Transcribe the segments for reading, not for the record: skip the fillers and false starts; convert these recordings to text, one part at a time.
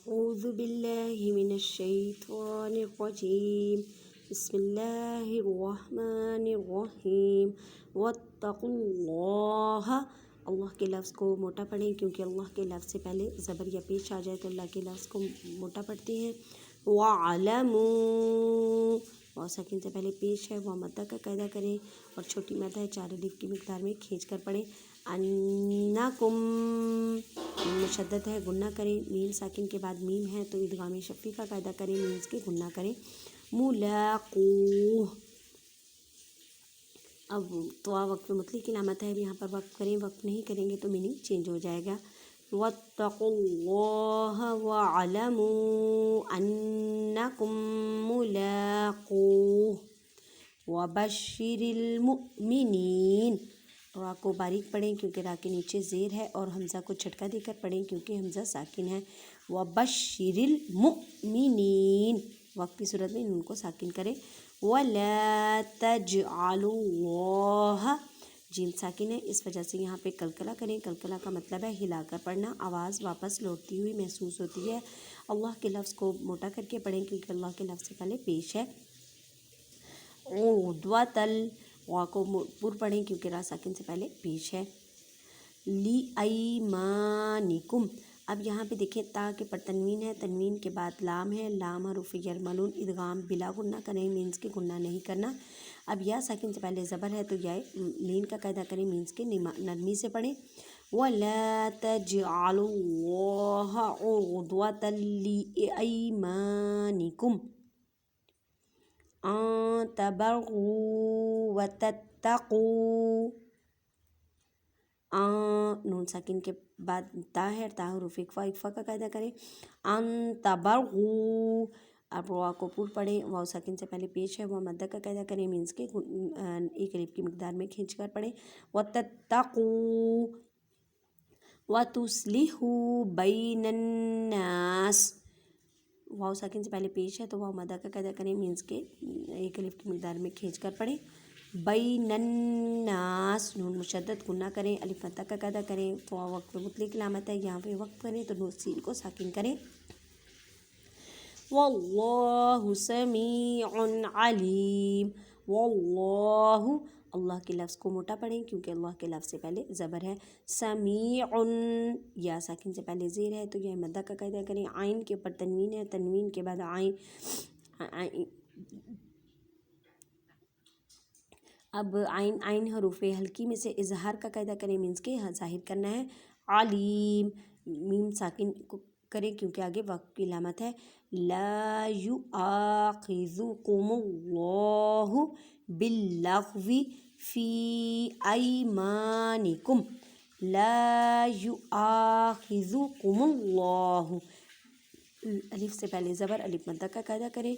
أعوذ بالله من الشيطان الرجيم بسم الله الرحمن الرحیم واتقوا اللہ. اللہ کے لفظ کو موٹا پڑھیں کیونکہ اللہ کے لفظ سے پہلے زبر یا پیش آ جائے تو اللہ کے لفظ کو موٹا پڑھتے ہیں. وَعَلَمُوا اور ساکن سے پہلے پیش ہے وہ مدہ کا قاعدہ کریں اور چھوٹی مدہ ہے 4 الف کی مقدار میں کھینچ کر پڑھیں. انکم مشدد ہے گنہ کریں. میم ساکن کے بعد میم ہے تو ادغام شفی کا قاعدہ کریں مینس کے گنہ کریں. ملاقوہ اب تو وقت مطلق کی علامت ہے یہاں پر وقف کریں. وقف نہیں کریں گے تو میننگ چینج ہو جائے گا. واتقوا اللہ وعلموا انکم ملاقوہ وبشر المؤمنین. را کو باریک پڑھیں کیونکہ را کے نیچے زیر ہے اور حمزہ کو چھٹکا دے کر پڑھیں کیونکہ حمزہ ساکن ہے. وبشر المؤمنین وقف کی صورت میں ان کو ساکن کریں. ولا تجعلوا اللہ جیم ساکن ہے اس وجہ سے یہاں پہ کلکلہ کریں. کلکلہ کا مطلب ہے ہلا کر پڑھنا. آواز واپس لوٹتی ہوئی محسوس ہوتی ہے. اللہ کے لفظ کو موٹا کر کے پڑھیں کیونکہ اللہ کے لفظ سے پہلے پیش ہے. عُدْوَةً وا کو پر پڑھیں کیونکہ را ساکن سے پہلے پیش ہے. لِأَيْمَانِكُمْ اب یہاں پہ دیکھیں تا کے پر تنوین ہے. تنوین کے بعد لام ہے. لام حروف یرملون ادغام بلا غنہ کریں مینس کے گنہ نہیں کرنا. اب یا ساکن سے پہلے زبر ہے تو یا لین کا قاعدہ کریں مینس کے نرمی سے پڑھیں. وَلَا تَجْعَلُوا اللَّهَ عُرْضَةً لِأَيْمَانِكُمْ أَن تَبَرُّوا وَتَتَّقُوا. نون ساکن کے بعد تا ہے. تا حروف اکفا کا قاعدہ کریں. ان تبروا اب وا کو پر پڑھیں. واو ساکن سے پہلے پیش ہے وہ مدہ کا قاعدہ کریں مینس کے 1 الف کی مقدار میں کھینچ کر پڑھیں. وَتَتَّقُوا وَتُصْلِحُوا بَيْنَ النَّاسِ واو ساکن سے پہلے پیش ہے تو واو مدہ کا قاعدہ کریں مینس کے 1 الف کی مقدار میں کھینچ کر پڑھیں. بین الناس نون مشدد گنہ کریں. الف مدہ کا قاعدہ کریں. تو وقت مطلق علامت ہے یہاں پہ وقف کریں تو نون سین کو ساکن کریں. واللہ سمیع علیم. واللہ اللہ کے لفظ کو موٹا پڑھیں کیونکہ اللہ کے لفظ سے پہلے زبر ہے. سمیع یا ساکن سے پہلے زیر ہے تو یہ مدہ کا قاعدہ کریں. عین کے اوپر تنوین ہے. تنوین کے بعد عین اب عین حروف ہلکی میں سے اظہار کا قاعدہ کریں مینس کے ظاہر کرنا ہے. علیم میم ساکن کو کریں کیونکہ آگے وقت کی علامت ہے. لا یؤاخذکم اللہ باللغو فی ایمانکم. لا یؤاخذکم اللہ الف سے پہلے زبر الف مدہ کا قاعدہ کریں.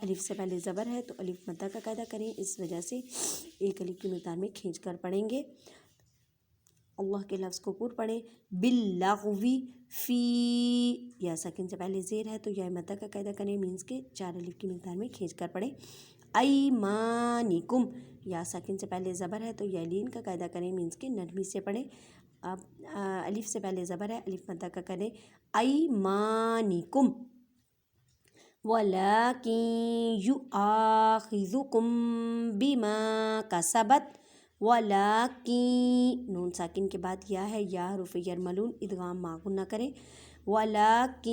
الف سے پہلے زبر ہے تو الف مدہ کا قاعدہ کریں. اس وجہ سے 1 الف کی مقدار میں کھینچ کر پڑھیں گے. اللہ کے لفظ کو پر پڑھیں. باللغو فی یا ساکن سے پہلے زیر ہے تو یا مدہ کا قاعدہ کریں مینس کے 4 الف کی مقدار میں کھینچ کر پڑھیں. ایمانکم یا ساکن سے پہلے زبر ہے تو یا لین کا قاعدہ کریں مینس کے نرمی سے پڑھیں. اب الف سے پہلے زبر ہے الف مدہ کا کریں. ایمانکم وَلَٰكِن يُؤَاخِذُكُم بِمَا كَسَبَتْ. وَلَٰكِن نون ساکن کے بعد یا ہے. یا حروف یرملون ادغام ما غنہ کریں. وَلَٰكِن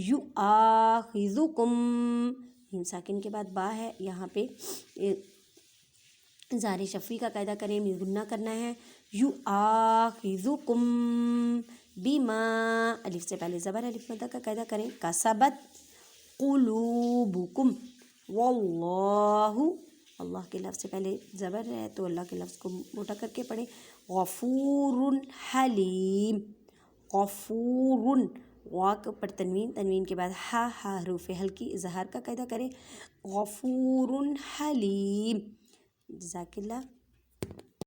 يُؤَاخِذُكُم نون ساکن کے بعد با ہے. یہاں پہ زار شفی کا قاعدہ کریں غنہ کرنا ہے. يُؤَاخِذُكُم بِمَا الف سے پہلے زبر الف مدہ کا قاعدہ کریں. کسبت قلوبکم. واللہ اللہ کے لفظ سے پہلے زبر ہے تو اللہ کے لفظ کو موٹا کر کے پڑھیں. غفور حلیم. غفور وا کے اوپر تنوین. تنوین کے بعد ہا حروف ہلکی اظہار کا قاعدہ کریں. غفور حلیم. جزاک اللہ.